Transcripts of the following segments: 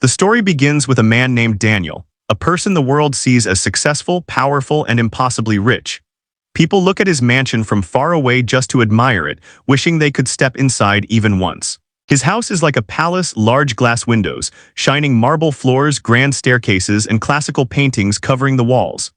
The story begins with a man named Daniel, a person the world sees as successful, powerful, and impossibly rich. People look at his mansion from far away just to admire it, wishing they could step inside even once. His house is like a palace, large glass windows, shining marble floors, grand staircases, and classical paintings covering the walls.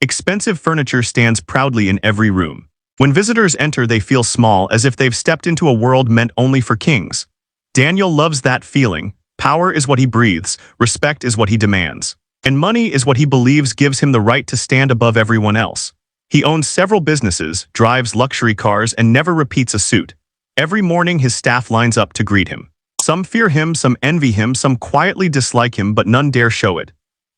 Expensive furniture stands proudly in every room. When visitors enter, they feel small, as if they've stepped into a world meant only for kings. Daniel loves that feeling. Power is what he breathes, respect is what he demands, and money is what he believes gives him the right to stand above everyone else. He owns several businesses, drives luxury cars, and never repeats a suit. Every morning his staff lines up to greet him. Some fear him, some envy him, some quietly dislike him, but none dare show it.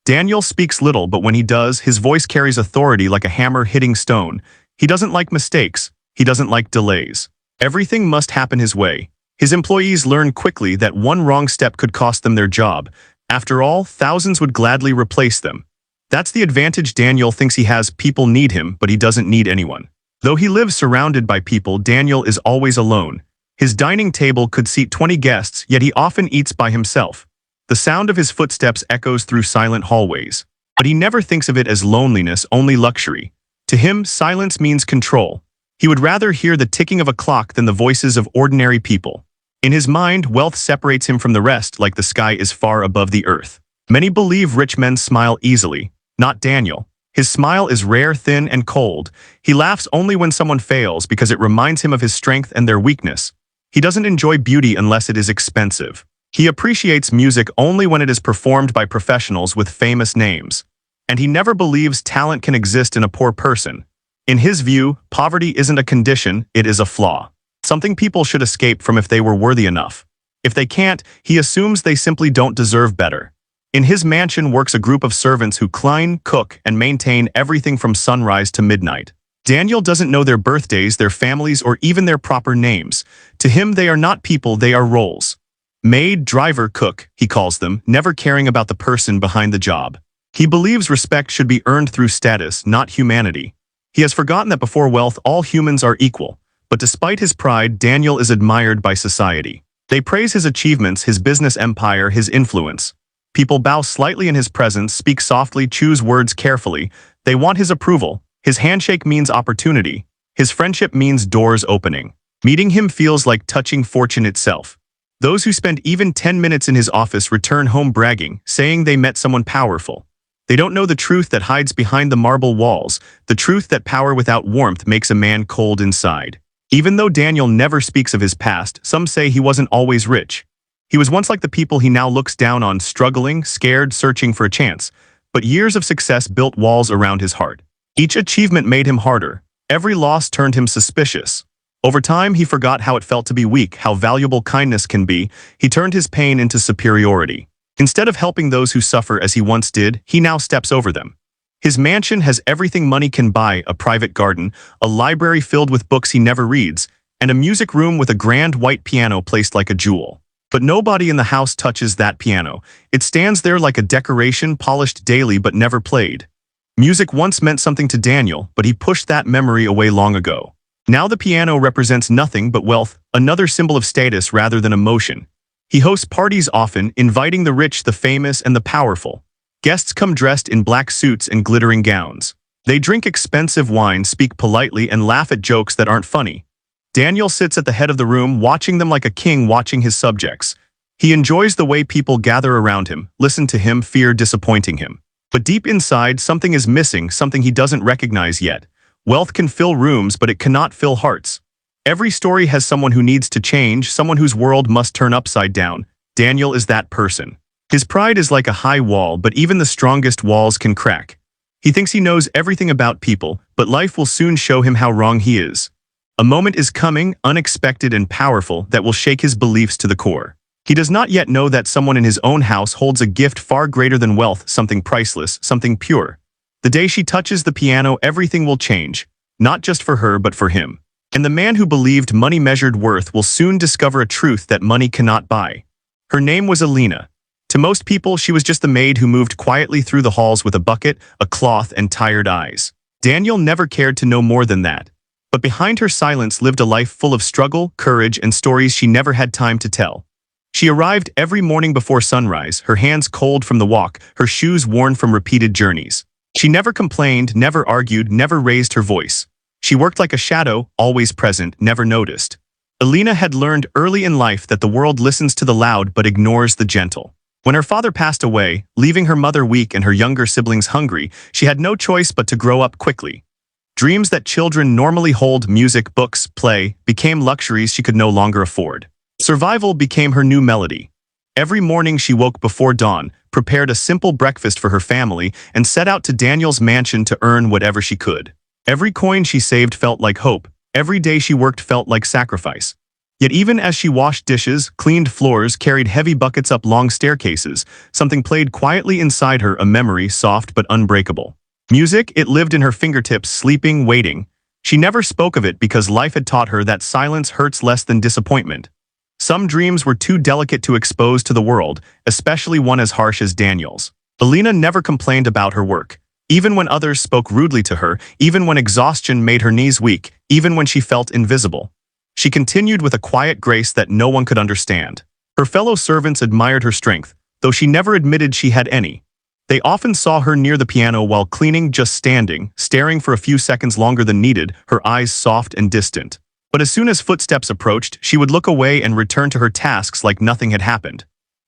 Daniel speaks little, but when he does, his voice carries authority like a hammer hitting stone. He doesn't like mistakes. He doesn't like delays. Everything must happen his way. His employees learn quickly that one wrong step could cost them their job. After all, thousands would gladly replace them. That's the advantage Daniel thinks he has. People need him, but he doesn't need anyone. Though he lives surrounded by people, Daniel is always alone. His dining table could seat 20 guests, yet he often eats by himself. The sound of his footsteps echoes through silent hallways. But he never thinks of it as loneliness, only luxury. To him, silence means control. He would rather hear the ticking of a clock than the voices of ordinary people. In his mind, wealth separates him from the rest like the sky is far above the earth. Many believe rich men smile easily. Not Daniel. His smile is rare, thin, and cold. He laughs only when someone fails because it reminds him of his strength and their weakness. He doesn't enjoy beauty unless it is expensive. He appreciates music only when it is performed by professionals with famous names. And he never believes talent can exist in a poor person. In his view, poverty isn't a condition, it is a flaw. Something people should escape from if they were worthy enough. If they can't, he assumes they simply don't deserve better. In his mansion works a group of servants who clean, cook, and maintain everything from sunrise to midnight. Daniel doesn't know their birthdays, their families, or even their proper names. To him, they are not people, they are roles. Maid, driver, cook, he calls them, never caring about the person behind the job. He believes respect should be earned through status, not humanity. He has forgotten that before wealth, all humans are equal. But despite his pride, Daniel is admired by society. They praise his achievements, his business empire, his influence. People bow slightly in his presence, speak softly, choose words carefully. They want his approval. His handshake means opportunity. His friendship means doors opening. Meeting him feels like touching fortune itself. Those who spend even 10 minutes in his office return home bragging, saying they met someone powerful. They don't know the truth that hides behind the marble walls, the truth that power without warmth makes a man cold inside. Even though Daniel never speaks of his past, some say he wasn't always rich. He was once like the people he now looks down on, struggling, scared, searching for a chance. But years of success built walls around his heart. Each achievement made him harder. Every loss turned him suspicious. Over time, he forgot how it felt to be weak, how valuable kindness can be. He turned his pain into superiority. Instead of helping those who suffer as he once did, he now steps over them. His mansion has everything money can buy: a private garden, a library filled with books he never reads, and a music room with a grand white piano placed like a jewel. But nobody in the house touches that piano. It stands there like a decoration, polished daily but never played. Music once meant something to Daniel, but he pushed that memory away long ago. Now the piano represents nothing but wealth, another symbol of status rather than emotion. He hosts parties often, inviting the rich, the famous, and the powerful. Guests come dressed in black suits and glittering gowns. They drink expensive wine, speak politely, and laugh at jokes that aren't funny. Daniel sits at the head of the room, watching them like a king watching his subjects. He enjoys the way people gather around him, listen to him, fear disappointing him. But deep inside, something is missing, something he doesn't recognize yet. Wealth can fill rooms, but it cannot fill hearts. Every story has someone who needs to change, someone whose world must turn upside down. Daniel is that person. His pride is like a high wall, but even the strongest walls can crack. He thinks he knows everything about people, but life will soon show him how wrong he is. A moment is coming, unexpected and powerful, that will shake his beliefs to the core. He does not yet know that someone in his own house holds a gift far greater than wealth, something priceless, something pure. The day she touches the piano, everything will change, not just for her but for him. And the man who believed money measured worth will soon discover a truth that money cannot buy. Her name was Alina. To most people, she was just the maid who moved quietly through the halls with a bucket, a cloth, and tired eyes. Daniel never cared to know more than that. But behind her silence lived a life full of struggle, courage, and stories she never had time to tell. She arrived every morning before sunrise, her hands cold from the walk, her shoes worn from repeated journeys. She never complained, never argued, never raised her voice. She worked like a shadow, always present, never noticed. Alina had learned early in life that the world listens to the loud but ignores the gentle. When her father passed away, leaving her mother weak and her younger siblings hungry, she had no choice but to grow up quickly. Dreams that children normally hold, music, books, play, became luxuries she could no longer afford. Survival became her new melody. Every morning she woke before dawn, prepared a simple breakfast for her family, and set out to Daniel's mansion to earn whatever she could. Every coin she saved felt like hope. Every day she worked felt like sacrifice. Yet even as she washed dishes, cleaned floors, carried heavy buckets up long staircases, something played quietly inside her, a memory soft but unbreakable. Music, it lived in her fingertips, sleeping, waiting. She never spoke of it because life had taught her that silence hurts less than disappointment. Some dreams were too delicate to expose to the world, especially one as harsh as Daniel's. Alina never complained about her work. Even when others spoke rudely to her, even when exhaustion made her knees weak, even when she felt invisible. She continued with a quiet grace that no one could understand. Her fellow servants admired her strength, though she never admitted she had any. They often saw her near the piano while cleaning, just standing, staring for a few seconds longer than needed, her eyes soft and distant. But as soon as footsteps approached, she would look away and return to her tasks like nothing had happened.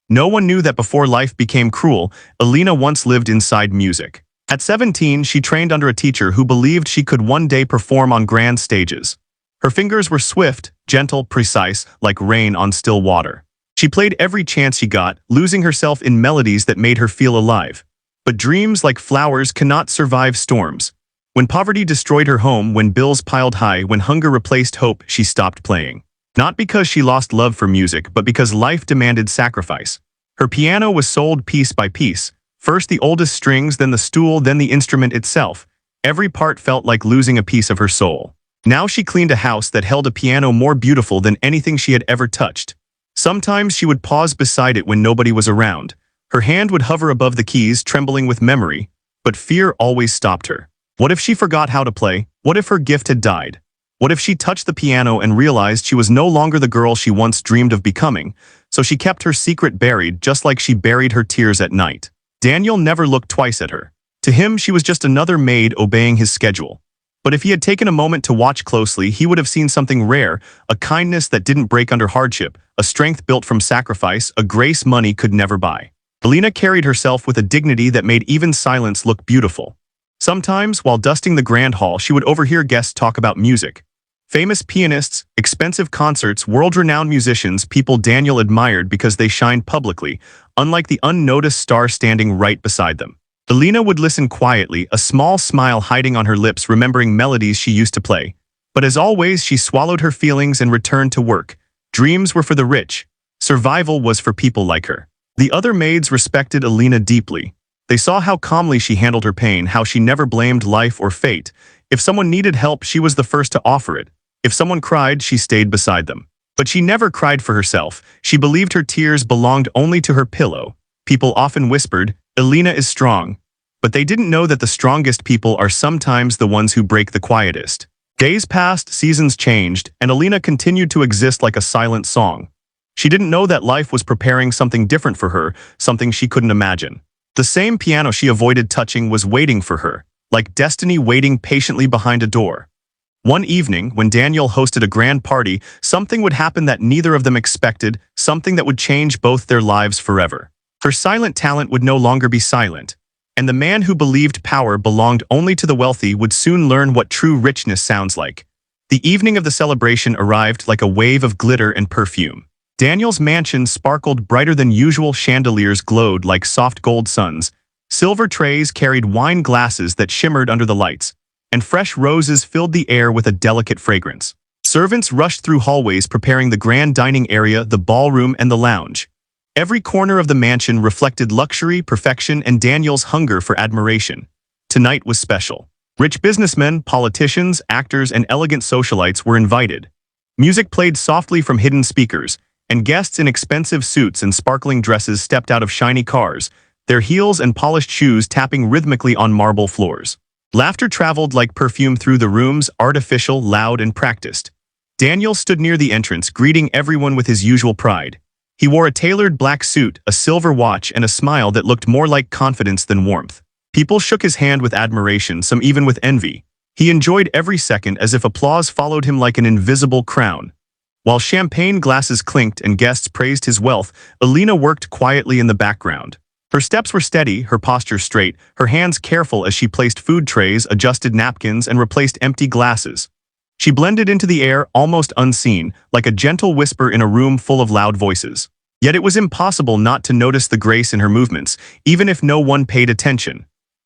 No one knew that before life became cruel, Alina once lived inside music. At 17, she trained under a teacher who believed she could one day perform on grand stages. Her fingers were swift, gentle, precise, like rain on still water. She played every chance she got, losing herself in melodies that made her feel alive. But dreams, like flowers, cannot survive storms. When poverty destroyed her home, when bills piled high, when hunger replaced hope, she stopped playing. Not because she lost love for music, but because life demanded sacrifice. Her piano was sold piece by piece, first the oldest strings, then the stool, then the instrument itself. Every part felt like losing a piece of her soul. Now she cleaned a house that held a piano more beautiful than anything she had ever touched. Sometimes she would pause beside it when nobody was around. Her hand would hover above the keys, trembling with memory, but fear always stopped her. What if she forgot how to play? What if her gift had died? What if she touched the piano and realized she was no longer the girl she once dreamed of becoming? So she kept her secret buried, just like she buried her tears at night. Daniel never looked twice at her. To him, she was just another maid obeying his schedule. But if he had taken a moment to watch closely, he would have seen something rare, a kindness that didn't break under hardship, a strength built from sacrifice, a grace money could never buy. Alina carried herself with a dignity that made even silence look beautiful. Sometimes, while dusting the grand hall, she would overhear guests talk about music. Famous pianists, expensive concerts, world-renowned musicians, people Daniel admired because they shined publicly, unlike the unnoticed star standing right beside them. Alina would listen quietly, a small smile hiding on her lips, remembering melodies she used to play. But as always, she swallowed her feelings and returned to work. Dreams were for the rich. Survival was for people like her. The other maids respected Alina deeply. They saw how calmly she handled her pain, how she never blamed life or fate. If someone needed help, she was the first to offer it. If someone cried, she stayed beside them. But she never cried for herself. She believed her tears belonged only to her pillow. People often whispered, "Alina is strong." But they didn't know that the strongest people are sometimes the ones who break the quietest. Days passed, seasons changed, and Alina continued to exist like a silent song. She didn't know that life was preparing something different for her, something she couldn't imagine. The same piano she avoided touching was waiting for her, like destiny waiting patiently behind a door. One evening, when Daniel hosted a grand party, something would happen that neither of them expected, something that would change both their lives forever. Her silent talent would no longer be silent, and the man who believed power belonged only to the wealthy would soon learn what true richness sounds like. The evening of the celebration arrived like a wave of glitter and perfume. Daniel's mansion sparkled brighter than usual, chandeliers glowed like soft gold suns, silver trays carried wine glasses that shimmered under the lights, and fresh roses filled the air with a delicate fragrance. Servants rushed through hallways preparing the grand dining area, the ballroom, and the lounge. Every corner of the mansion reflected luxury, perfection, and Daniel's hunger for admiration. Tonight was special. Rich businessmen, politicians, actors, and elegant socialites were invited. Music played softly from hidden speakers, and guests in expensive suits and sparkling dresses stepped out of shiny cars, their heels and polished shoes tapping rhythmically on marble floors. Laughter traveled like perfume through the rooms, artificial, loud, and practiced. Daniel stood near the entrance, greeting everyone with his usual pride. He wore a tailored black suit, a silver watch, and a smile that looked more like confidence than warmth. People shook his hand with admiration, some even with envy. He enjoyed every second as if applause followed him like an invisible crown. While champagne glasses clinked and guests praised his wealth, Alina worked quietly in the background. Her steps were steady, her posture straight, her hands careful as she placed food trays, adjusted napkins, and replaced empty glasses. She blended into the air almost unseen, like a gentle whisper in a room full of loud voices. Yet it was impossible not to notice the grace in her movements, even if no one paid attention.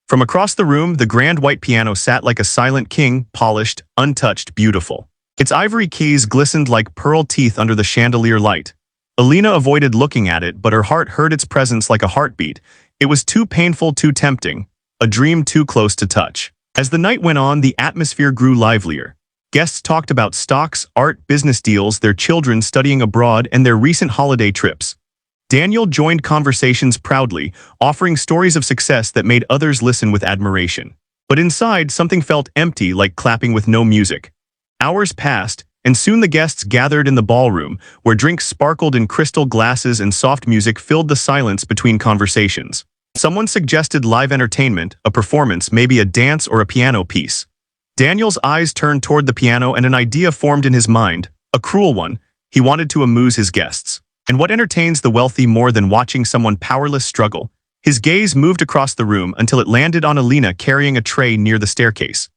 From across the room, the grand white piano sat like a silent king, polished, untouched, beautiful. Its ivory keys glistened like pearl teeth under the chandelier light. Alina avoided looking at it, but her heart heard its presence like a heartbeat. It was too painful, too tempting, a dream too close to touch. As the night went on, the atmosphere grew livelier. Guests talked about stocks, art, business deals, their children studying abroad, and their recent holiday trips. Daniel joined conversations proudly, offering stories of success that made others listen with admiration. But inside, something felt empty, like clapping with no music. Hours passed, and soon the guests gathered in the ballroom, where drinks sparkled in crystal glasses and soft music filled the silence between conversations. Someone suggested live entertainment, a performance, maybe a dance or a piano piece. Daniel's eyes turned toward the piano and an idea formed in his mind, a cruel one. He wanted to amuse his guests. And what entertains the wealthy more than watching someone powerless struggle? His gaze moved across the room until it landed on Alina carrying a tray near the staircase.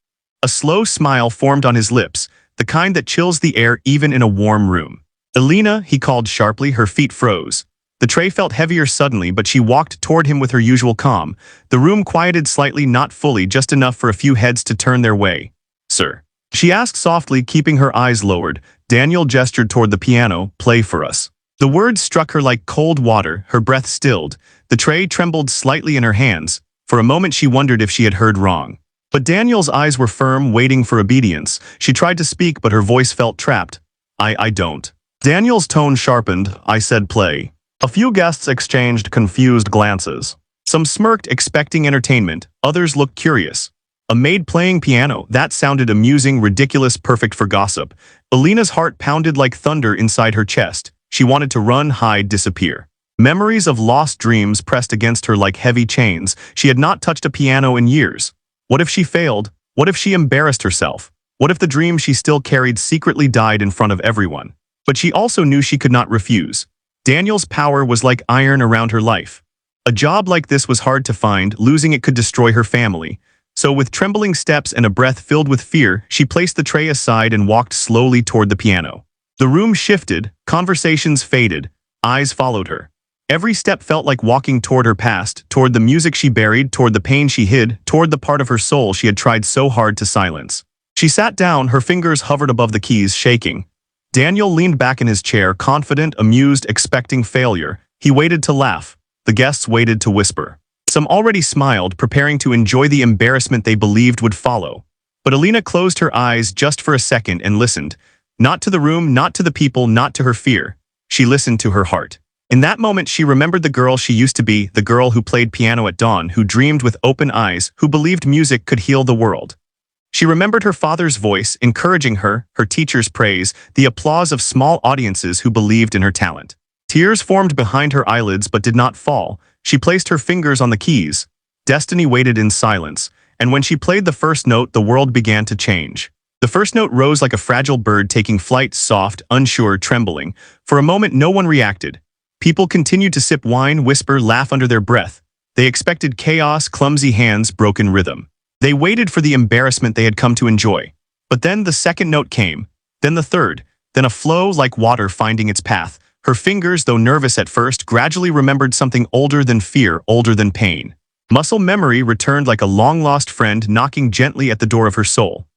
A slow smile formed on his lips, the kind that chills the air even in a warm room. "Alina," he called sharply, her feet froze. The tray felt heavier suddenly, but she walked toward him with her usual calm. The room quieted slightly, not fully, just enough for a few heads to turn their way. "Sir?" she asked softly, keeping her eyes lowered. Daniel gestured toward the piano. "Play for us." The words struck her like cold water, her breath stilled. The tray trembled slightly in her hands. For a moment she wondered if she had heard wrong. But Daniel's eyes were firm, waiting for obedience. She tried to speak, but her voice felt trapped. I don't." Daniel's tone sharpened. "I said play." A few guests exchanged confused glances. Some smirked, expecting entertainment. Others looked curious. A maid playing piano, that sounded amusing, ridiculous, perfect for gossip. Alina's heart pounded like thunder inside her chest. She wanted to run, hide, disappear. Memories of lost dreams pressed against her like heavy chains. She had not touched a piano in years. What if she failed? What if she embarrassed herself? What if the dream she still carried secretly died in front of everyone? But she also knew she could not refuse. Daniel's power was like iron around her life. A job like this was hard to find. Losing it could destroy her family. So with trembling steps and a breath filled with fear, she placed the tray aside and walked slowly toward the piano. The room shifted, conversations faded, eyes followed her. Every step felt like walking toward her past, toward the music she buried, toward the pain she hid, toward the part of her soul she had tried so hard to silence. She sat down, her fingers hovered above the keys, shaking. Daniel leaned back in his chair, confident, amused, expecting failure. He waited to laugh. The guests waited to whisper. Some already smiled, preparing to enjoy the embarrassment they believed would follow. But Alina closed her eyes just for a second and listened. Not to the room, not to the people, not to her fear. She listened to her heart. In that moment, she remembered the girl she used to be, the girl who played piano at dawn, who dreamed with open eyes, who believed music could heal the world. She remembered her father's voice, encouraging her, her teacher's praise, the applause of small audiences who believed in her talent. Tears formed behind her eyelids but did not fall. She placed her fingers on the keys. Destiny waited in silence, and when she played the first note, the world began to change. The first note rose like a fragile bird taking flight, soft, unsure, trembling. For a moment, no one reacted. People continued to sip wine, whisper, laugh under their breath. They expected chaos, clumsy hands, broken rhythm. They waited for the embarrassment they had come to enjoy. But then the second note came, then the third, then a flow like water finding its path. Her fingers, though nervous at first, gradually remembered something older than fear, older than pain. Muscle memory returned like a long-lost friend knocking gently at the door of her soul.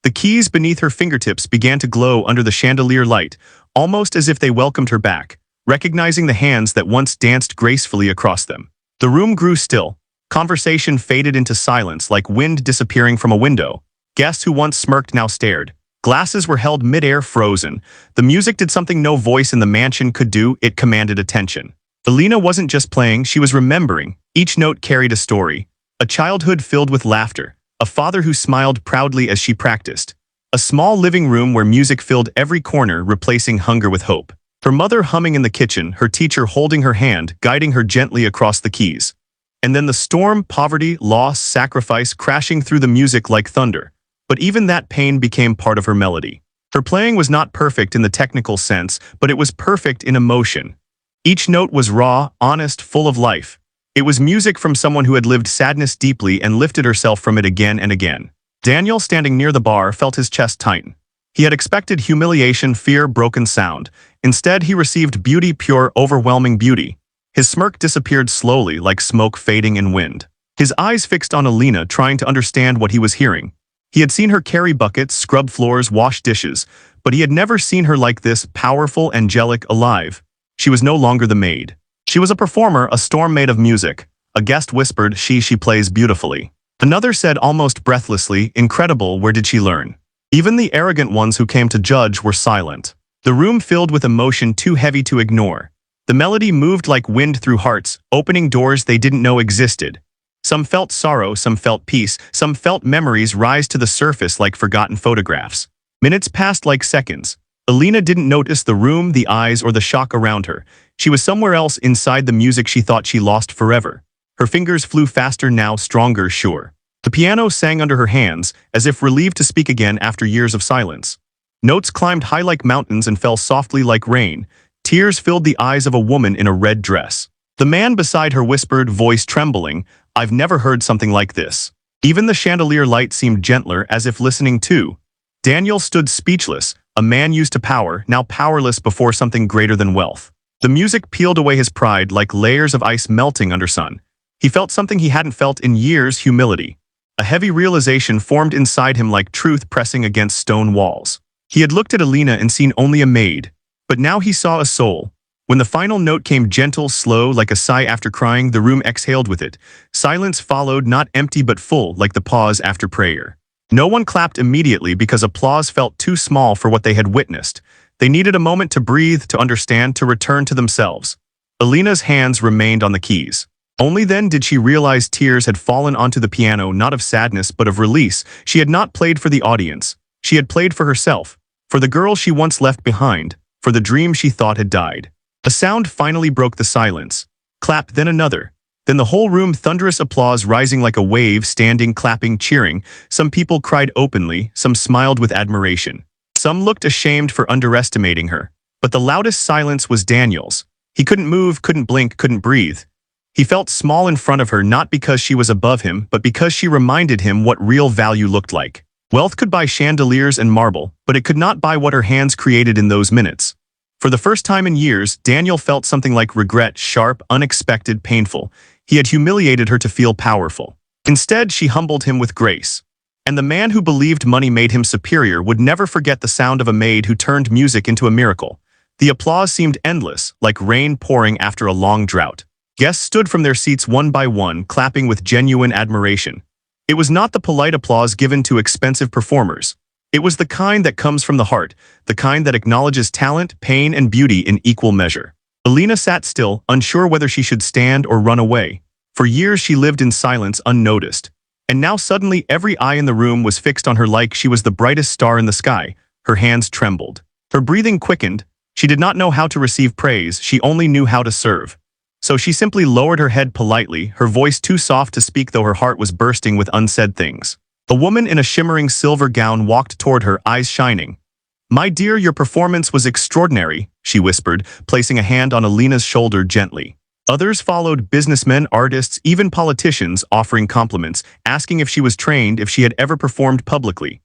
The keys beneath her fingertips began to glow under the chandelier light, almost as if they welcomed her back, recognizing the hands that once danced gracefully across them. The room grew still. Conversation faded into silence like wind disappearing from a window. Guests who once smirked now stared. Glasses were held mid-air, frozen. The music did something no voice in the mansion could do. It commanded attention. Alina wasn't just playing, she was remembering. Each note carried a story. A childhood filled with laughter. A father who smiled proudly as she practiced. A small living room where music filled every corner, replacing hunger with hope. Her mother humming in the kitchen, her teacher holding her hand, guiding her gently across the keys. And then the storm, poverty, loss, sacrifice crashing through the music like thunder. But even that pain became part of her melody. Her playing was not perfect in the technical sense, but it was perfect in emotion. Each note was raw, honest, full of life. It was music from someone who had lived sadness deeply and lifted herself from it again and again. Daniel, standing near the bar, felt his chest tighten. He had expected humiliation, fear, broken sound. Instead, he received beauty, pure, overwhelming beauty. His smirk disappeared slowly, like smoke fading in wind. His eyes fixed on Alina, trying to understand what he was hearing. He had seen her carry buckets, scrub floors, wash dishes, but he had never seen her like this, powerful, angelic, alive. She was no longer the maid. She was a performer, a storm made of music. A guest whispered, she plays beautifully. Another said almost breathlessly, incredible, where did she learn? Even the arrogant ones who came to judge were silent. The room filled with emotion too heavy to ignore. The melody moved like wind through hearts, opening doors they didn't know existed. Some felt sorrow, some felt peace, some felt memories rise to the surface like forgotten photographs. Minutes passed like seconds. Alina didn't notice the room, the eyes, or the shock around her. She was somewhere else inside the music she thought she lost forever. Her fingers flew faster now, stronger, sure. The piano sang under her hands, as if relieved to speak again after years of silence. Notes climbed high like mountains and fell softly like rain. Tears filled the eyes of a woman in a red dress. The man beside her whispered, voice trembling, I've never heard something like this. Even the chandelier light seemed gentler, as if listening too. Daniel stood speechless, a man used to power, now powerless before something greater than wealth. The music peeled away his pride like layers of ice melting under sun. He felt something he hadn't felt in years, humility. A heavy realization formed inside him like truth pressing against stone walls. He had looked at Alina and seen only a maid, but now he saw a soul. When the final note came gentle, slow, like a sigh after crying, the room exhaled with it. Silence followed, not empty but full, like the pause after prayer. No one clapped immediately because applause felt too small for what they had witnessed. They needed a moment to breathe, to understand, to return to themselves. Alina's hands remained on the keys. Only then did she realize tears had fallen onto the piano, not of sadness but of release. She had not played for the audience. She had played for herself, for the girl she once left behind, for the dream she thought had died. A sound finally broke the silence. Clap, then another. Then the whole room, thunderous applause rising like a wave, standing, clapping, cheering. Some people cried openly, some smiled with admiration. Some looked ashamed for underestimating her. But the loudest silence was Daniel's. He couldn't move, couldn't blink, couldn't breathe. He felt small in front of her, not because she was above him, but because she reminded him what real value looked like. Wealth could buy chandeliers and marble, but it could not buy what her hands created in those minutes. For the first time in years, Daniel felt something like regret, sharp, unexpected, painful. He had humiliated her to feel powerful. Instead, she humbled him with grace. And the man who believed money made him superior would never forget the sound of a maid who turned music into a miracle. The applause seemed endless, like rain pouring after a long drought. Guests stood from their seats one by one, clapping with genuine admiration. It was not the polite applause given to expensive performers. It was the kind that comes from the heart, the kind that acknowledges talent, pain, and beauty in equal measure. Alina sat still, unsure whether she should stand or run away. For years she lived in silence, unnoticed. And now suddenly every eye in the room was fixed on her like she was the brightest star in the sky. Her hands trembled. Her breathing quickened. She did not know how to receive praise, she only knew how to serve. So she simply lowered her head politely, her voice too soft to speak though her heart was bursting with unsaid things. A woman in a shimmering silver gown walked toward her, eyes shining. "My dear, your performance was extraordinary," she whispered, placing a hand on Alina's shoulder gently. Others followed, businessmen, artists, even politicians, offering compliments, asking if she was trained, if she had ever performed publicly.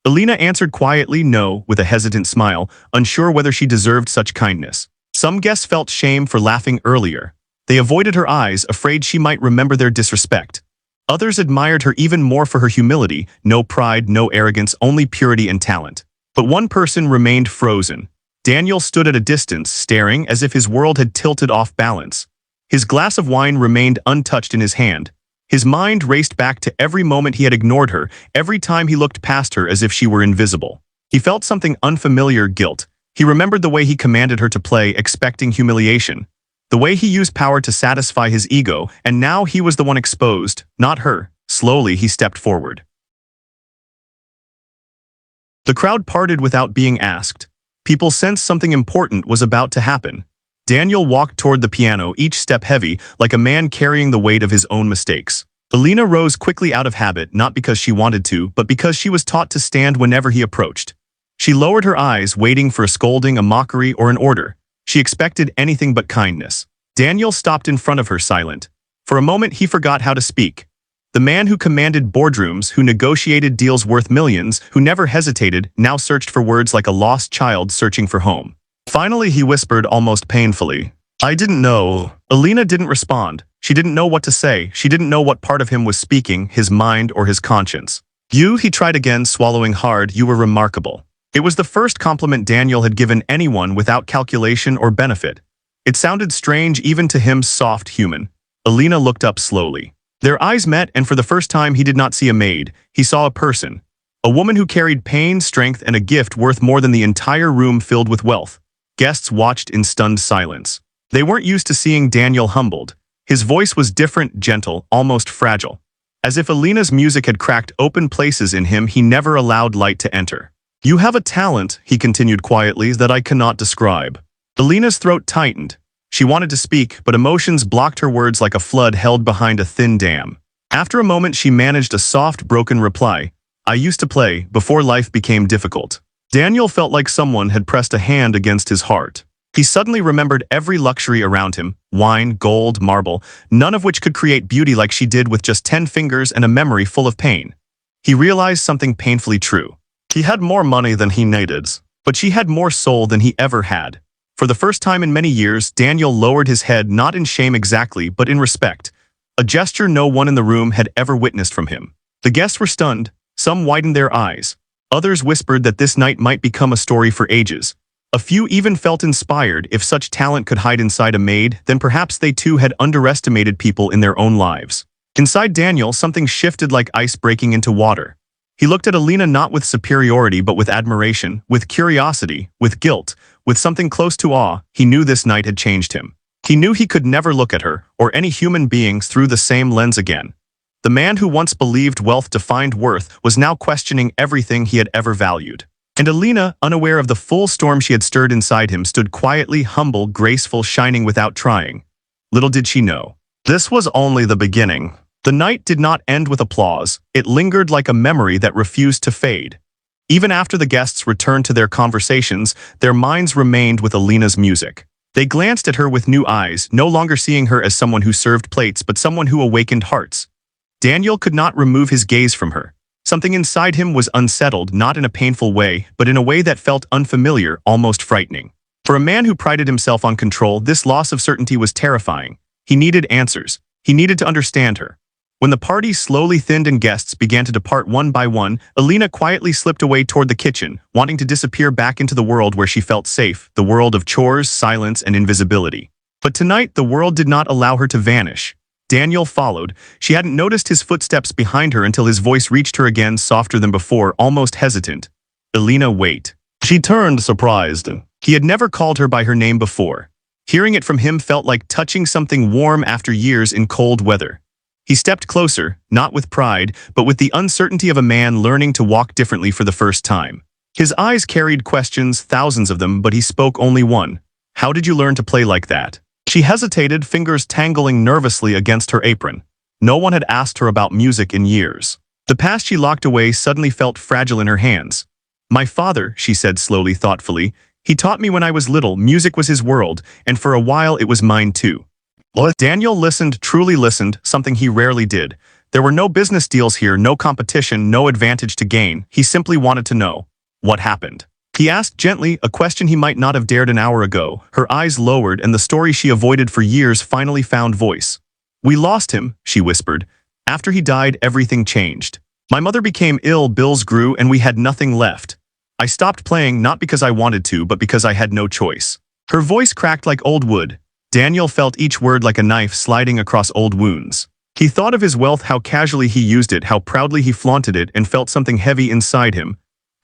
Alina answered quietly, no, with a hesitant smile, unsure whether she deserved such kindness. Some guests felt shame for laughing earlier. They avoided her eyes, afraid she might remember their disrespect. Others admired her even more for her humility, no pride, no arrogance, only purity and talent. But one person remained frozen. Daniel stood at a distance, staring as if his world had tilted off balance. His glass of wine remained untouched in his hand. His mind raced back to every moment he had ignored her, every time he looked past her as if she were invisible. He felt something unfamiliar, guilt. He remembered the way he commanded her to play, expecting humiliation. The way he used power to satisfy his ego, and now he was the one exposed, not her. Slowly, he stepped forward. The crowd parted without being asked. People sensed something important was about to happen. Daniel walked toward the piano, each step heavy, like a man carrying the weight of his own mistakes. Alina rose quickly out of habit, not because she wanted to, but because she was taught to stand whenever he approached. She lowered her eyes, waiting for a scolding, a mockery, or an order. She expected anything but kindness. Daniel stopped in front of her, silent. For a moment, he forgot how to speak. The man who commanded boardrooms, who negotiated deals worth millions, who never hesitated, now searched for words like a lost child searching for home. Finally, he whispered almost painfully, "I didn't know." Alina didn't respond. She didn't know what to say. She didn't know what part of him was speaking, his mind or his conscience. "You," he tried again, swallowing hard, "you were remarkable." It was the first compliment Daniel had given anyone without calculation or benefit. It sounded strange even to him, soft, human. Alina looked up slowly. Their eyes met, and for the first time he did not see a maid. He saw a person. A woman who carried pain, strength, and a gift worth more than the entire room filled with wealth. Guests watched in stunned silence. They weren't used to seeing Daniel humbled. His voice was different, gentle, almost fragile. As if Alina's music had cracked open places in him he never allowed light to enter. "You have a talent," he continued quietly, "that I cannot describe." Alina's throat tightened. She wanted to speak, but emotions blocked her words like a flood held behind a thin dam. After a moment she managed a soft, broken reply. "I used to play, before life became difficult." Daniel felt like someone had pressed a hand against his heart. He suddenly remembered every luxury around him, wine, gold, marble, none of which could create beauty like she did with just 10 fingers and a memory full of pain. He realized something painfully true. He had more money than he needed, but she had more soul than he ever had. For the first time in many years, Daniel lowered his head, not in shame exactly, but in respect, a gesture no one in the room had ever witnessed from him. The guests were stunned. Some widened their eyes. Others whispered that this night might become a story for ages. A few even felt inspired. If such talent could hide inside a maid, then perhaps they too had underestimated people in their own lives. Inside Daniel, something shifted like ice breaking into water. He looked at Alina not with superiority but with admiration, with curiosity, with guilt, with something close to awe. He knew this night had changed him. He knew he could never look at her, or any human beings, through the same lens again. The man who once believed wealth defined worth was now questioning everything he had ever valued. And Alina, unaware of the full storm she had stirred inside him, stood quietly, humble, graceful, shining without trying. Little did she know. This was only the beginning. The night did not end with applause. It lingered like a memory that refused to fade. Even after the guests returned to their conversations, their minds remained with Alina's music. They glanced at her with new eyes, no longer seeing her as someone who served plates but someone who awakened hearts. Daniel could not remove his gaze from her. Something inside him was unsettled, not in a painful way, but in a way that felt unfamiliar, almost frightening. For a man who prided himself on control, this loss of certainty was terrifying. He needed answers. He needed to understand her. When the party slowly thinned and guests began to depart one by one, Alina quietly slipped away toward the kitchen, wanting to disappear back into the world where she felt safe, the world of chores, silence, and invisibility. But tonight, the world did not allow her to vanish. Daniel followed. She hadn't noticed his footsteps behind her until his voice reached her again, softer than before, almost hesitant. "Alina, wait." She turned, surprised. He had never called her by her name before. Hearing it from him felt like touching something warm after years in cold weather. He stepped closer, not with pride, but with the uncertainty of a man learning to walk differently for the first time. His eyes carried questions, thousands of them, but he spoke only one. "How did you learn to play like that?" She hesitated, fingers tangling nervously against her apron. No one had asked her about music in years. The past she locked away suddenly felt fragile in her hands. "My father," she said slowly, thoughtfully, "he taught me when I was little. Music was his world, and for a while it was mine too." Daniel listened, truly listened, something he rarely did. There were no business deals here, no competition, no advantage to gain. He simply wanted to know what happened. He asked gently, a question he might not have dared an hour ago. Her eyes lowered, and the story she avoided for years finally found voice. "We lost him," she whispered. "After he died, everything changed. My mother became ill, bills grew, and we had nothing left. I stopped playing, not because I wanted to, but because I had no choice." Her voice cracked like old wood. Daniel felt each word like a knife sliding across old wounds. He thought of his wealth, how casually he used it, how proudly he flaunted it, and felt something heavy inside him.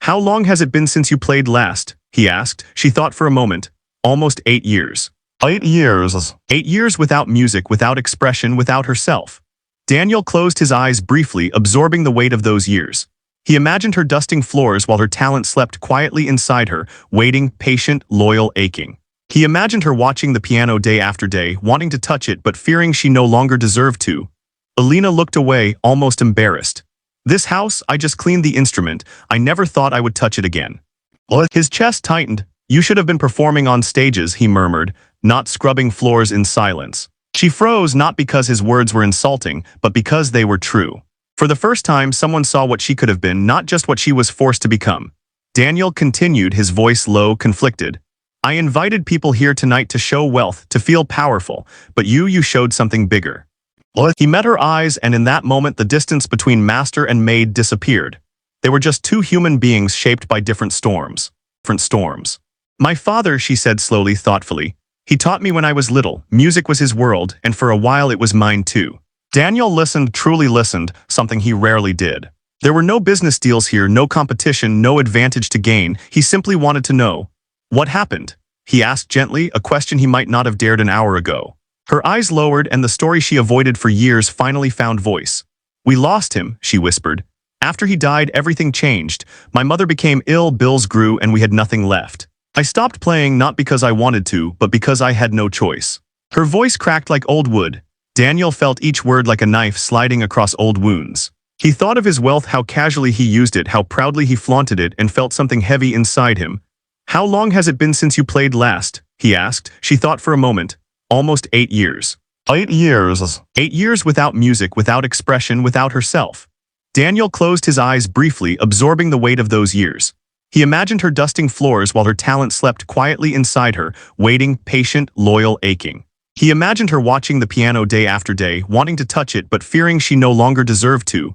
"How long has it been since you played last?" he asked. She thought for a moment. "Almost 8 years." 8 years. 8 years without music, without expression, without herself. Daniel closed his eyes briefly, absorbing the weight of those years. He imagined her dusting floors while her talent slept quietly inside her, waiting, patient, loyal, aching. He imagined her watching the piano day after day, wanting to touch it but fearing she no longer deserved to. Alina looked away, almost embarrassed. This house, I just cleaned the instrument. I never thought I would touch it again. His chest tightened. You should have been performing on stages, he murmured, not scrubbing floors in silence. She froze not because his words were insulting, but because they were true. For the first time, someone saw what she could have been, not just what she was forced to become. Daniel continued, his voice low, conflicted. I invited people here tonight to show wealth, to feel powerful, but you showed something bigger. He met her eyes, and in that moment the distance between master and maid disappeared. They were just two human beings shaped by different storms. My father, she said slowly, thoughtfully. He taught me when I was little. Music was his world, and for a while it was mine too. Daniel listened, truly listened, something he rarely did. There were no business deals here, no competition, no advantage to gain. He simply wanted to know. What happened? He asked gently, a question he might not have dared an hour ago. Her eyes lowered, and the story she avoided for years finally found voice. We lost him, she whispered. After he died, everything changed. My mother became ill, bills grew, and we had nothing left. I stopped playing not because I wanted to, but because I had no choice. Her voice cracked like old wood. Daniel felt each word like a knife sliding across old wounds. He thought of his wealth, how casually he used it, how proudly he flaunted it, and felt something heavy inside him. How long has it been since you played last? He asked. She thought for a moment. Almost 8 years. 8 years. 8 years without music, without expression, without herself. Daniel closed his eyes briefly, absorbing the weight of those years. He imagined her dusting floors while her talent slept quietly inside her, waiting, patient, loyal, aching. He imagined her watching the piano day after day, wanting to touch it but fearing she no longer deserved to.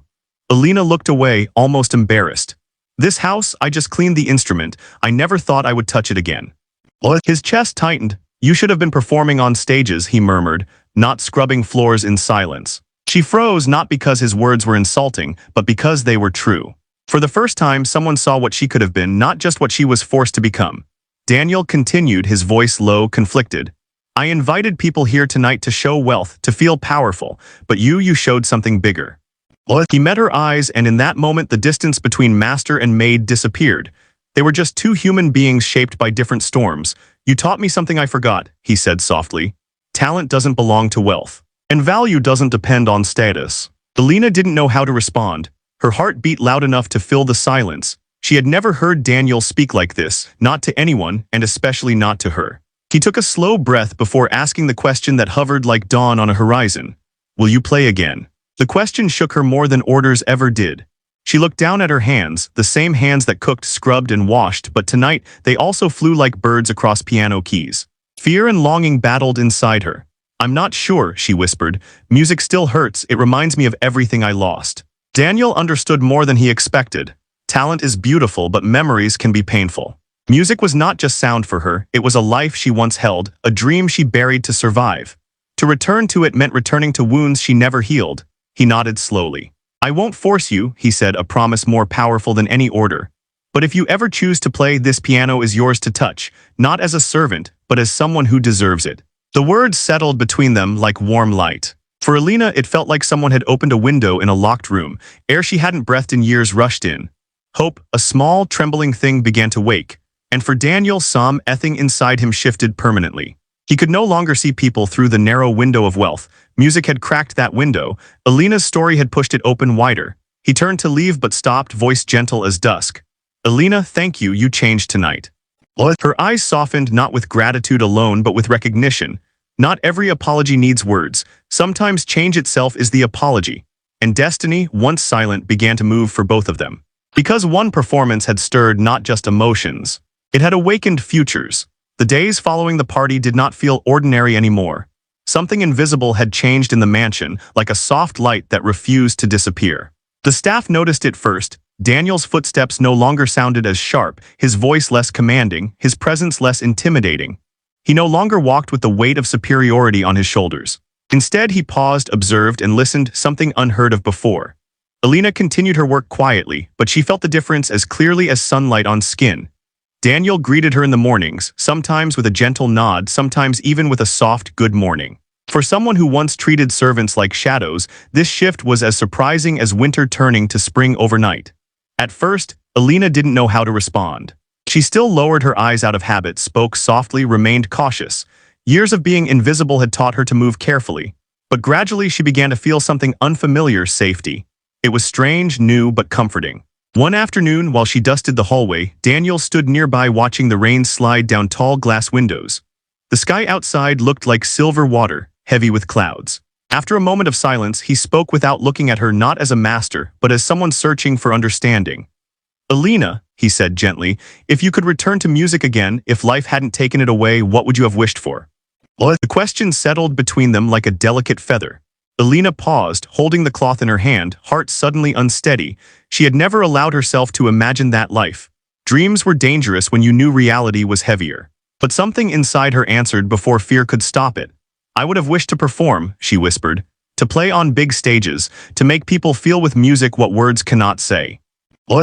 Alina looked away, almost embarrassed. This house, I just cleaned the instrument. I never thought I would touch it again. His chest tightened. You should have been performing on stages, he murmured, not scrubbing floors in silence. She froze not because his words were insulting, but because they were true. For the first time, someone saw what she could have been, not just what she was forced to become. Daniel continued, his voice low, conflicted. I invited people here tonight to show wealth, to feel powerful, but you showed something bigger. He met her eyes, and in that moment the distance between master and maid disappeared. They were just two human beings shaped by different storms. You taught me something I forgot, he said softly. Talent doesn't belong to wealth. And value doesn't depend on status. Alina didn't know how to respond. Her heart beat loud enough to fill the silence. She had never heard Daniel speak like this, not to anyone, and especially not to her. He took a slow breath before asking the question that hovered like dawn on a horizon. Will you play again? The question shook her more than orders ever did. She looked down at her hands, the same hands that cooked, scrubbed, and washed, but tonight they also flew like birds across piano keys. Fear and longing battled inside her. I'm not sure, she whispered. Music still hurts, it reminds me of everything I lost. Daniel understood more than he expected. Talent is beautiful, but memories can be painful. Music was not just sound for her, it was a life she once held, a dream she buried to survive. To return to it meant returning to wounds she never healed. He nodded slowly. I won't force you, he said, a promise more powerful than any order. But if you ever choose to play, this piano is yours to touch, not as a servant, but as someone who deserves it. The words settled between them like warm light. For Alina, it felt like someone had opened a window in a locked room. Air she hadn't breathed in years rushed in. Hope, a small, trembling thing, began to wake. And for Daniel, something inside him shifted permanently. He could no longer see people through the narrow window of wealth. Music had cracked that window. Alina's story had pushed it open wider. He turned to leave but stopped, voice gentle as dusk. Alina, thank you, you changed tonight. Her eyes softened, not with gratitude alone, but with recognition. Not every apology needs words. Sometimes change itself is the apology. And destiny, once silent, began to move for both of them. Because one performance had stirred not just emotions. It had awakened futures. The days following the party did not feel ordinary anymore. Something invisible had changed in the mansion, like a soft light that refused to disappear. The staff noticed it first. Daniel's footsteps no longer sounded as sharp, his voice less commanding, his presence less intimidating. He no longer walked with the weight of superiority on his shoulders. Instead, he paused, observed, and listened, something unheard of before. Alina continued her work quietly, but she felt the difference as clearly as sunlight on skin. Daniel greeted her in the mornings, sometimes with a gentle nod, sometimes even with a soft good morning. For someone who once treated servants like shadows, this shift was as surprising as winter turning to spring overnight. At first, Alina didn't know how to respond. She still lowered her eyes out of habit, spoke softly, remained cautious. Years of being invisible had taught her to move carefully. But gradually she began to feel something unfamiliar: safety. It was strange, new, but comforting. One afternoon, while she dusted the hallway, Daniel stood nearby watching the rain slide down tall glass windows. The sky outside looked like silver water, heavy with clouds. After a moment of silence, he spoke without looking at her, not as a master, but as someone searching for understanding. "Alina," he said gently, "if you could return to music again, if life hadn't taken it away, what would you have wished for?" The question settled between them like a delicate feather. Alina paused, holding the cloth in her hand, heart suddenly unsteady. She had never allowed herself to imagine that life. Dreams were dangerous when you knew reality was heavier. But something inside her answered before fear could stop it. "I would have wished to perform," she whispered, "to play on big stages, to make people feel with music what words cannot say."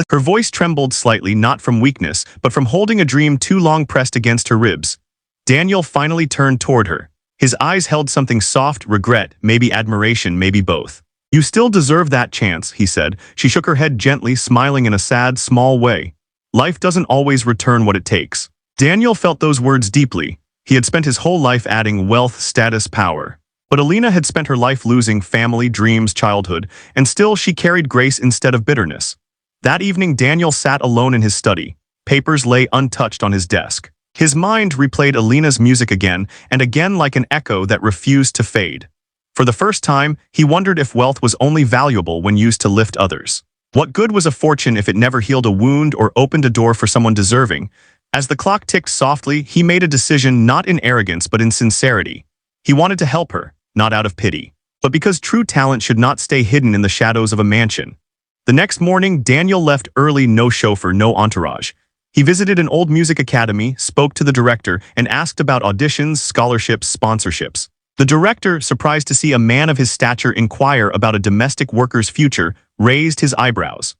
Her voice trembled slightly, not from weakness, but from holding a dream too long pressed against her ribs. Daniel finally turned toward her. His eyes held something soft: regret, maybe admiration, maybe both. "You still deserve that chance," he said. She shook her head gently, smiling in a sad, small way. "Life doesn't always return what it takes." Daniel felt those words deeply. He had spent his whole life adding wealth, status, power. But Alina had spent her life losing family, dreams, childhood, and still she carried grace instead of bitterness. That evening, Daniel sat alone in his study. Papers lay untouched on his desk. His mind replayed Alina's music again and again, like an echo that refused to fade. For the first time, he wondered if wealth was only valuable when used to lift others. What good was a fortune if it never healed a wound or opened a door for someone deserving? As the clock ticked softly, he made a decision, not in arrogance but in sincerity. He wanted to help her, not out of pity, but because true talent should not stay hidden in the shadows of a mansion. The next morning, Daniel left early, no chauffeur, no entourage. He visited an old music academy, spoke to the director, and asked about auditions, scholarships, sponsorships. The director, surprised to see a man of his stature inquire about a domestic worker's future, raised his eyebrows.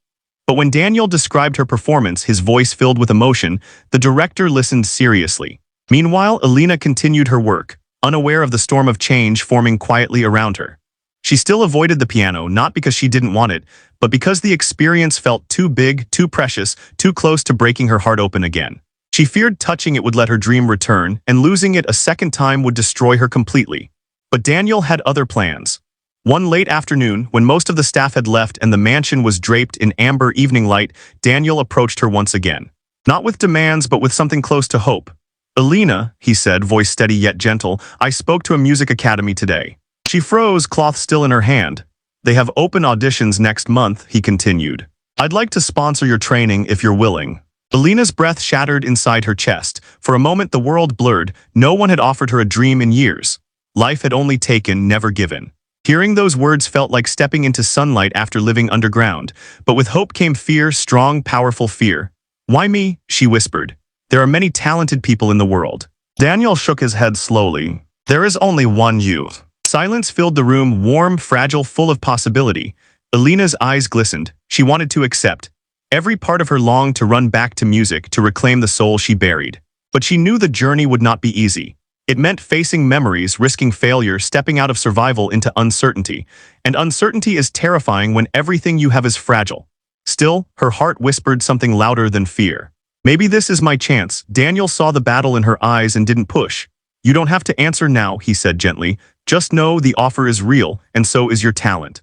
But when Daniel described her performance, his voice filled with emotion, the director listened seriously. Meanwhile, Alina continued her work, unaware of the storm of change forming quietly around her. She still avoided the piano, not because she didn't want it, but because the experience felt too big, too precious, too close to breaking her heart open again. She feared touching it would let her dream return, and losing it a second time would destroy her completely. But Daniel had other plans. One late afternoon, when most of the staff had left and the mansion was draped in amber evening light, Daniel approached her once again. Not with demands, but with something close to hope. "Alina," he said, voice steady yet gentle, "I spoke to a music academy today." She froze, cloth still in her hand. "They have open auditions next month," he continued. "I'd like to sponsor your training if you're willing." Alina's breath shattered inside her chest. For a moment the world blurred. No one had offered her a dream in years. Life had only taken, never given. Hearing those words felt like stepping into sunlight after living underground. But with hope came fear, strong, powerful fear. "Why me?" she whispered. "There are many talented people in the world." Daniel shook his head slowly. "There is only one you." Silence filled the room, warm, fragile, full of possibility. Alina's eyes glistened. She wanted to accept. Every part of her longed to run back to music, to reclaim the soul she buried. But she knew the journey would not be easy. It meant facing memories, risking failure, stepping out of survival into uncertainty. And uncertainty is terrifying when everything you have is fragile. Still, her heart whispered something louder than fear. "Maybe this is my chance." Daniel saw the battle in her eyes and didn't push. "You don't have to answer now," he said gently. "Just know the offer is real, and so is your talent."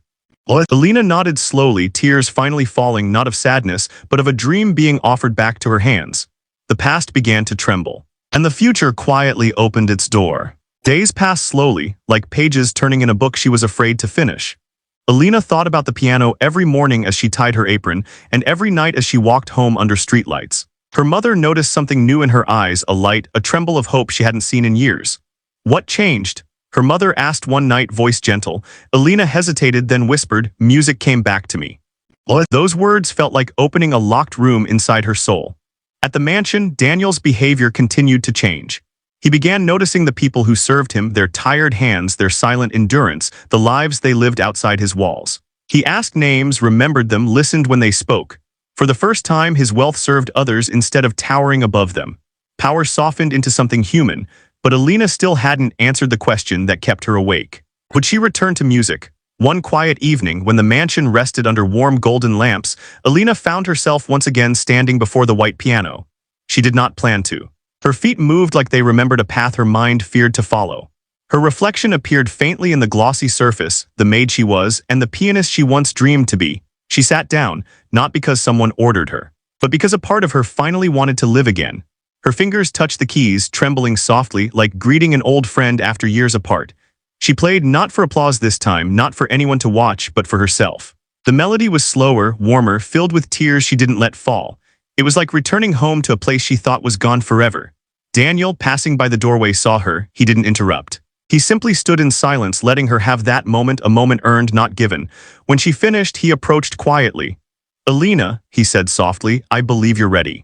Alina nodded slowly, tears finally falling, not of sadness, but of a dream being offered back to her hands. The past began to tremble, and the future quietly opened its door. Days passed slowly, like pages turning in a book she was afraid to finish. Alina thought about the piano every morning as she tied her apron, and every night as she walked home under streetlights. Her mother noticed something new in her eyes, a light, a tremble of hope she hadn't seen in years. "What changed?" her mother asked one night, voice gentle. Alina hesitated, then whispered, "Music came back to me." Those words felt like opening a locked room inside her soul. At the mansion, Daniel's behavior continued to change. He began noticing the people who served him, their tired hands, their silent endurance, the lives they lived outside his walls. He asked names, remembered them, listened when they spoke. For the first time, his wealth served others instead of towering above them. Power softened into something human, but Alina still hadn't answered the question that kept her awake. Would she return to music? One quiet evening, when the mansion rested under warm golden lamps, Alina found herself once again standing before the white piano. She did not plan to. Her feet moved like they remembered a path her mind feared to follow. Her reflection appeared faintly in the glossy surface, the maid she was, and the pianist she once dreamed to be. She sat down, not because someone ordered her, but because a part of her finally wanted to live again. Her fingers touched the keys, trembling softly, like greeting an old friend after years apart. She played not for applause this time, not for anyone to watch, but for herself. The melody was slower, warmer, filled with tears she didn't let fall. It was like returning home to a place she thought was gone forever. Daniel, passing by the doorway, saw her. He didn't interrupt. He simply stood in silence, letting her have that moment, a moment earned, not given. When she finished, he approached quietly. "Alina," he said softly, "I believe you're ready."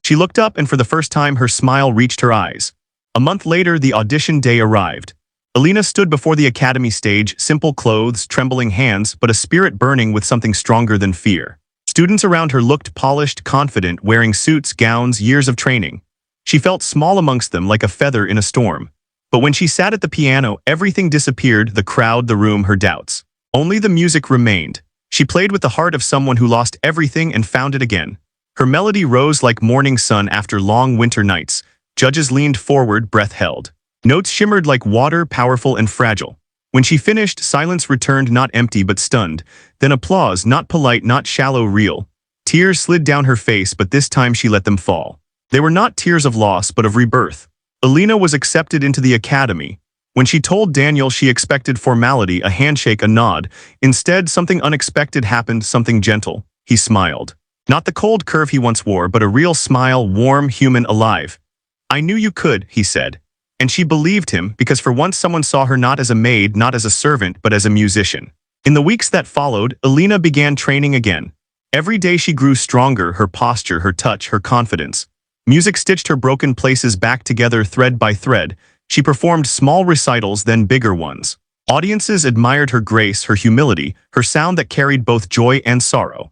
She looked up, and for the first time her smile reached her eyes. A month later, the audition day arrived. Alina stood before the academy stage, simple clothes, trembling hands, but a spirit burning with something stronger than fear. Students around her looked polished, confident, wearing suits, gowns, years of training. She felt small amongst them, like a feather in a storm. But when she sat at the piano, everything disappeared, the crowd, the room, her doubts. Only the music remained. She played with the heart of someone who lost everything and found it again. Her melody rose like morning sun after long winter nights. Judges leaned forward, breath held. Notes shimmered like water, powerful and fragile. When she finished, silence returned, not empty but stunned. Then applause, not polite, not shallow, real. Tears slid down her face, but this time she let them fall. They were not tears of loss, but of rebirth. Alina was accepted into the academy. When she told Daniel she expected formality, a handshake, a nod. Instead, something unexpected happened, something gentle. He smiled. Not the cold curve he once wore, but a real smile, warm, human, alive. "I knew you could," he said. And she believed him, because for once someone saw her not as a maid, not as a servant, but as a musician. In the weeks that followed, Alina began training again. Every day she grew stronger, her posture, her touch, her confidence. Music stitched her broken places back together thread by thread. She performed small recitals, then bigger ones. Audiences admired her grace, her humility, her sound that carried both joy and sorrow.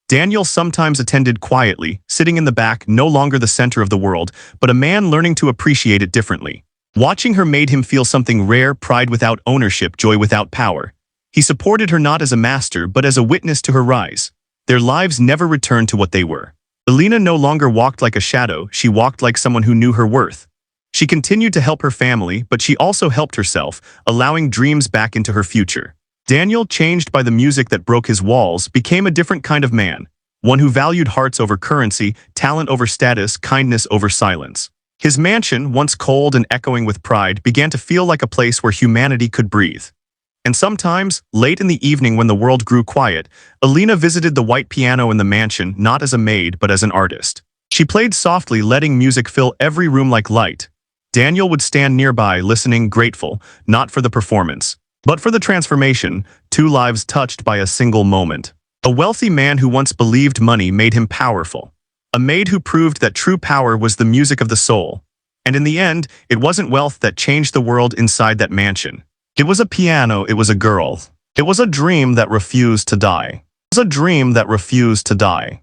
Daniel sometimes attended quietly, sitting in the back, no longer the center of the world, but a man learning to appreciate it differently. Watching her made him feel something rare, pride without ownership, joy without power. He supported her not as a master, but as a witness to her rise. Their lives never returned to what they were. Alina no longer walked like a shadow, she walked like someone who knew her worth. She continued to help her family, but she also helped herself, allowing dreams back into her future. Daniel, changed by the music that broke his walls, became a different kind of man. One who valued hearts over currency, talent over status, kindness over silence. His mansion, once cold and echoing with pride, began to feel like a place where humanity could breathe. And sometimes, late in the evening when the world grew quiet, Alina visited the white piano in the mansion, not as a maid, but as an artist. She played softly, letting music fill every room like light. Daniel would stand nearby, listening, grateful, not for the performance, but for the transformation, two lives touched by a single moment. A wealthy man who once believed money made him powerful. A maid who proved that true power was the music of the soul. And in the end, it wasn't wealth that changed the world inside that mansion. It was a piano, it was a girl. It was a dream that refused to die. It was a dream that refused to die.